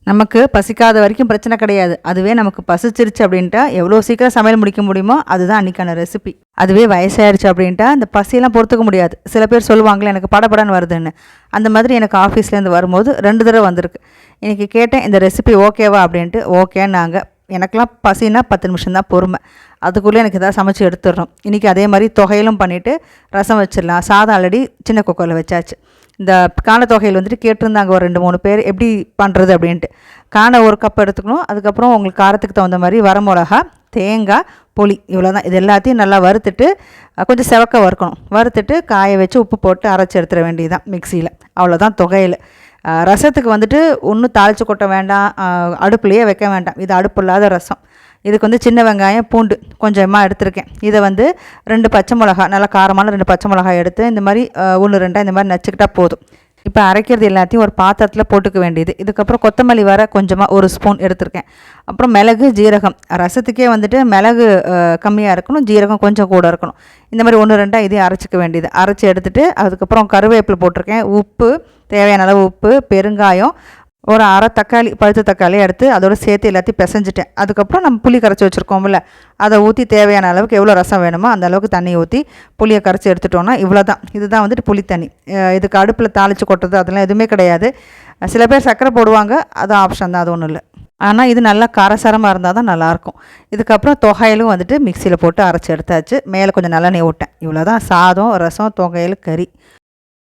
நமக்கு பசிக்காத வரைக்கும் பிரச்சனை கிடையாது. அதுவே நமக்கு பசிச்சிருச்சு அப்படின்ட்டா எவ்வளோ சீக்கிரம் சமையல் முடிக்க முடியுமோ அதுதான் அன்றைக்கான ரெசிபி. அதுவே வயசாயிருச்சு அப்படின்ட்டா அந்த பசியெல்லாம் பொறுத்துக்க முடியாது. சில பேர் சொல்லுவாங்களே எனக்கு படபடன்னு வருதுன்னு. அந்த மாதிரி எனக்கு ஆஃபீஸ்லேருந்து வரும்போது 2 தடவை வந்திருக்கு. இன்றைக்கி கேட்டேன் இந்த ரெசிபி ஓகேவா அப்படின்ட்டு. ஓகேன்னாங்க. எனக்கெலாம் பசின்னா 10 நிமிஷம் தான் பொறுமை. அதுக்குள்ளே எனக்கு எதாவது சமைச்சு எடுத்துடுறோம். இன்றைக்கி அதே மாதிரி தொகையிலும் பண்ணிவிட்டு ரசம் வச்சிடலாம். சாதம் ஆல்ரெடி சின்ன குக்கரில் வச்சாச்சு. இந்த காண தொகையில் வந்துட்டு கேட்டிருந்தாங்க ஒரு 2-3 பேர் எப்படி பண்ணுறது அப்படின்ட்டு. காணை 1 கப் எடுத்துக்கணும். அதுக்கப்புறம் உங்களுக்கு காரத்துக்கு தகுந்த மாதிரி வரமிளகா, தேங்காய், புளி இவ்வளோ தான். இது எல்லாத்தையும் நல்லா வறுத்துட்டு கொஞ்சம் செவக்க வறுக்கணும். வறுத்துட்டு காய வச்சு உப்பு போட்டு அரைச்சி எடுத்துட வேண்டியது தான் மிக்சியில். அவ்வளோதான் தொகையில். ரசத்துக்கு வந்துட்டு ஒன்றும் தாளித்து கொட்ட வேண்டாம், அடுப்புலையே வைக்க வேண்டாம். இது அடுப்பு இல்லாத ரசம். இதுக்கு வந்து சின்ன வெங்காயம், பூண்டு கொஞ்சமாக எடுத்திருக்கேன். இதை வந்து 2 பச்சை மிளகா, நல்லா காரமான 2 பச்சை மிளகாய் எடுத்து இந்த மாதிரி 1-2 இந்த மாதிரி நச்சுக்கிட்டால் போதும். இப்போ அரைக்கிறது எல்லாத்தையும் ஒரு பாத்திரத்தில் போட்டுக்க வேண்டியது. இதுக்கப்புறம் கொத்தமல்லி வர கொஞ்சமாக 1 ஸ்பூன் எடுத்திருக்கேன். அப்புறம் மிளகு, ஜீரகம். ரசத்துக்கே வந்துட்டு மிளகு கம்மியாக இருக்கணும், ஜீரகம் கொஞ்சம் கூட இருக்கணும். இந்த மாதிரி 1-2 இதையும் அரைச்சிக்க வேண்டியது. அரைச்சி எடுத்துகிட்டு அதுக்கப்புறம் கருவேப்பிலை போட்டிருக்கேன். உப்பு, தேவையான அளவு உப்பு, பெருங்காயம், ஒரு அரை தக்காளி, பழுத்த தக்காளி எடுத்து அதோடு சேர்த்து எல்லாத்தையும் பிசைஞ்சிட்டேன். அதுக்கப்புறம் நம்ம புளி கரைச்சி வச்சுருக்கோம்ல, அதை ஊற்றி தேவையான அளவுக்கு எவ்வளோ ரசம் வேணுமோ அந்த அளவுக்கு தண்ணி ஊற்றி புளியை கரைச்சி எடுத்துட்டோன்னா இவ்வளோ தான். இதுதான் வந்துட்டு புளி தண்ணி. இதுக்கு அடுப்பில் தாளித்து கொட்டுறது அதெல்லாம் எதுவுமே கிடையாது. சில பேர் சர்க்கரை போடுவாங்க, அது ஆப்ஷன் தான், அது ஒன்றும் இல்லை. ஆனால் இது நல்லா காரசாரமாக இருந்தால் தான் நல்லாயிருக்கும். இதுக்கப்புறம் தொகையிலும் வந்துட்டு மிக்சியில் போட்டு அரைச்சி எடுத்தாச்சு. மேலே கொஞ்சம் நல்லெண்ணெய் விட்டேன். இவ்வளோ தான். சாதம், ரசம், தொகையில், கறி